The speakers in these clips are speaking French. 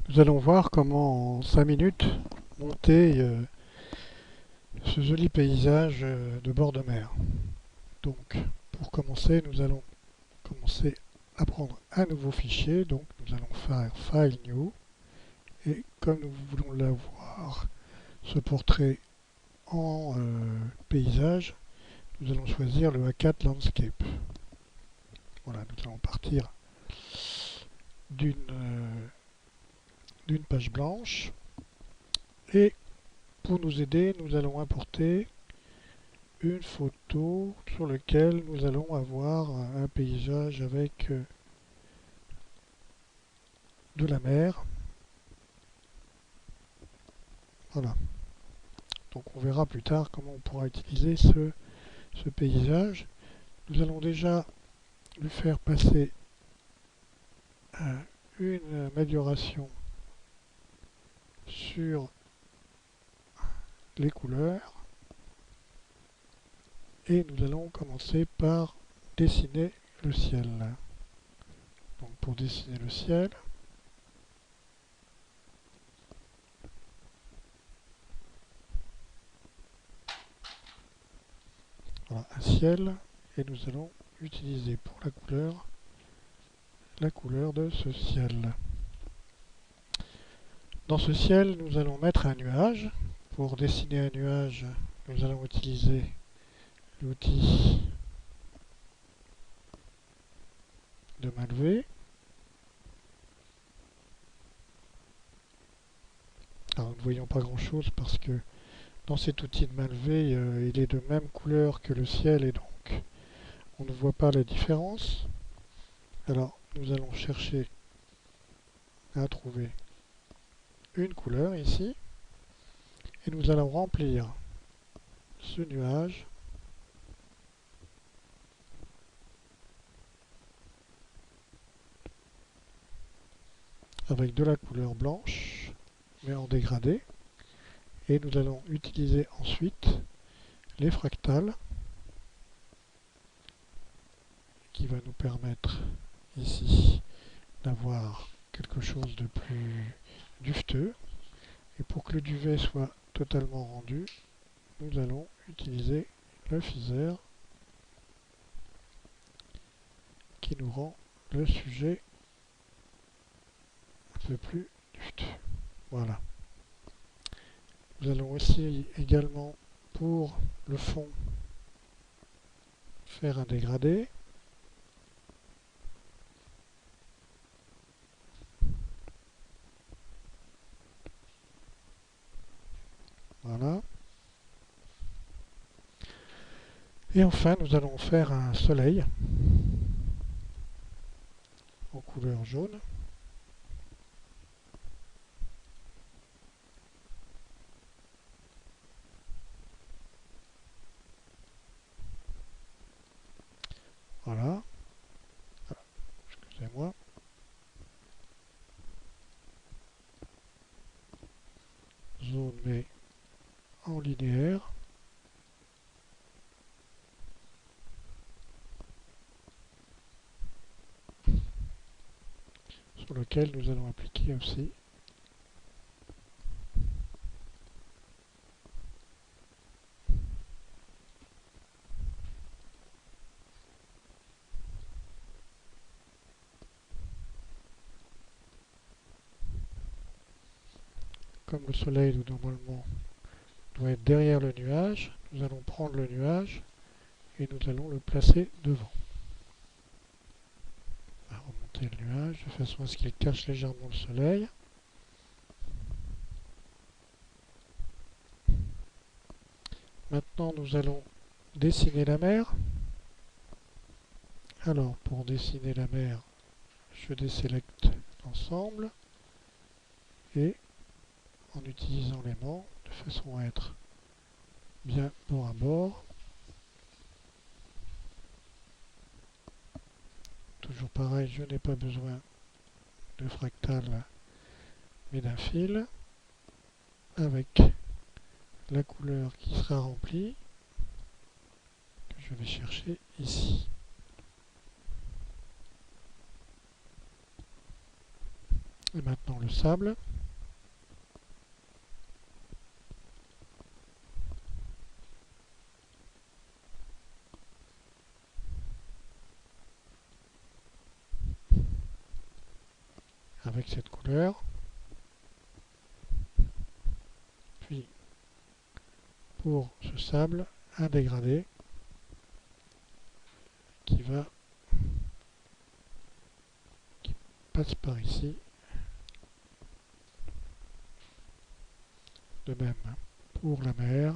Nous allons voir comment en 5 minutes monter ce joli paysage de bord de mer. Donc pour commencer, nous allons commencer à prendre un nouveau fichier. Donc nous allons faire File New et comme nous voulons l'avoir ce portrait en paysage, nous allons choisir le A4 Landscape. Voilà, nous allons partir d'une page blanche et pour nous aider, nous allons importer une photo sur laquelle nous allons avoir un paysage avec de la mer. Voilà. Donc on verra plus tard comment on pourra utiliser ce paysage. Nous allons déjà lui faire passer une amélioration sur les couleurs. Et nous allons commencer par dessiner le ciel. Donc pour dessiner le ciel, voilà, un ciel, et nous allons utiliser pour la couleur de ce ciel. Dans ce ciel, nous allons mettre un nuage. Pour dessiner un nuage, nous allons utiliser l'outil de main levée. Alors nous ne voyons pas grand chose parce que dans cet outil de main levée, il est de même couleur que le ciel et donc on ne voit pas la différence. Alors nous allons chercher à trouver une couleur ici et nous allons remplir ce nuage avec de la couleur blanche mais en dégradé, et nous allons utiliser ensuite les fractales qui va nous permettre ici d'avoir quelque chose de plus duveteux, et pour que le duvet soit totalement rendu, nous allons utiliser le phaser qui nous rend le sujet un peu plus duveteux. Voilà. Nous allons aussi également pour le fond faire un dégradé. Voilà. Et enfin, nous allons faire un soleil en couleur jaune. Voilà. Excusez-moi. Zone mais en linéaire. Sur lequel nous allons appliquer aussi comme le soleil normalement doit être derrière le nuage, nous allons prendre le nuage et nous allons le placer devant. On va remonter le nuage de façon à ce qu'il cache légèrement le soleil. Maintenant nous allons dessiner la mer. Alors pour dessiner la mer, je désélecte l'ensemble et en utilisant l'aimant de façon à être bien bord à bord. Toujours pareil, je n'ai pas besoin de fractal mais d'un fil avec la couleur qui sera remplie, que je vais chercher ici. Et maintenant le sable. Avec cette couleur. Puis pour ce sable, un dégradé qui passe par ici. De même pour la mer.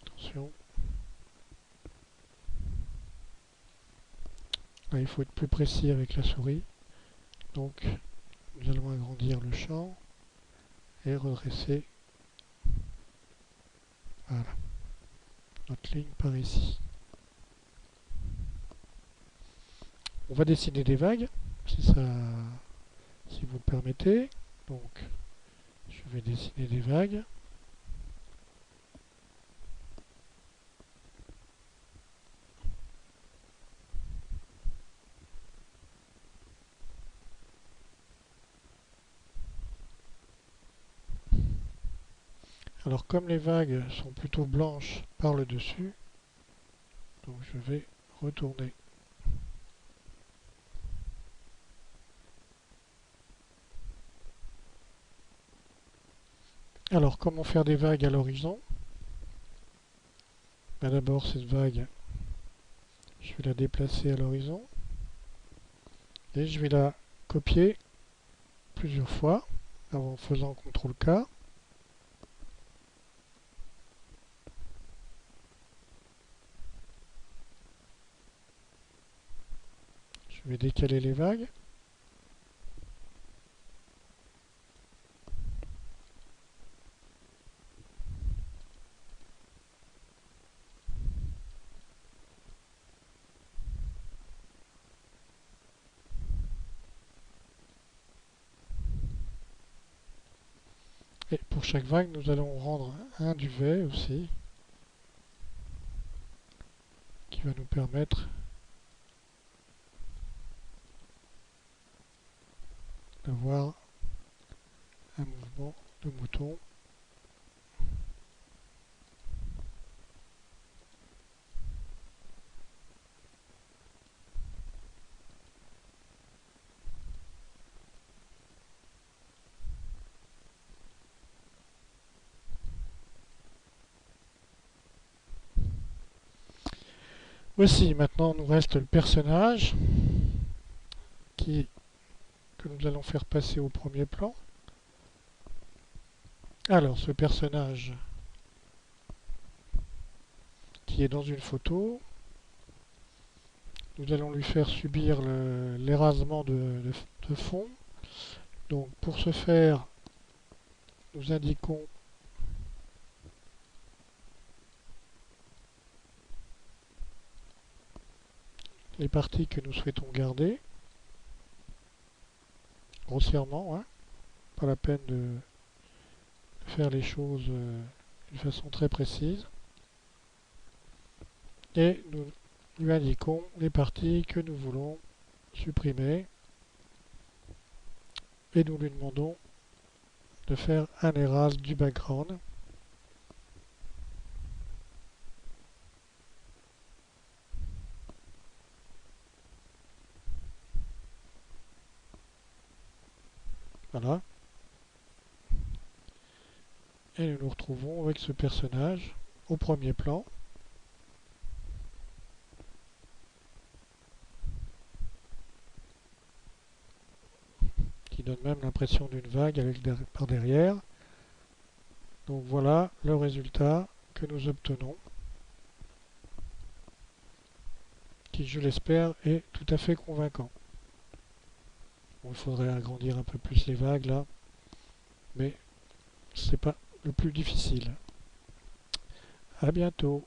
Attention. Là, il faut être plus précis avec la souris. Donc, nous allons agrandir le champ et redresser. Voilà. Notre ligne par ici. On va dessiner des vagues, si vous le permettez. Donc, je vais dessiner des vagues. Alors, comme les vagues sont plutôt blanches par le dessus, donc je vais retourner. Alors, comment faire des vagues à l'horizon? D'abord, cette vague, je vais la déplacer à l'horizon et je vais la copier plusieurs fois en faisant CTRL-K. Je vais décaler les vagues. Et pour chaque vague, nous allons rendre un duvet aussi, qui va nous permettre d'avoir un mouvement de mouton. Voici, maintenant nous reste le personnage que nous allons faire passer au premier plan. Alors, ce personnage qui est dans une photo, nous allons lui faire subir l'érasement de fond. Donc, pour ce faire, nous indiquons les parties que nous souhaitons garder, grossièrement, hein, pas la peine de faire les choses d'une façon très précise. Et nous lui indiquons les parties que nous voulons supprimer et nous lui demandons de faire un erase du background. Voilà. Et nous nous retrouvons avec ce personnage au premier plan. Qui donne même l'impression d'une vague avec par derrière. Donc voilà le résultat que nous obtenons, qui je l'espère est tout à fait convaincant. Bon, il faudrait agrandir un peu plus les vagues là, mais c'est pas le plus difficile. À bientôt.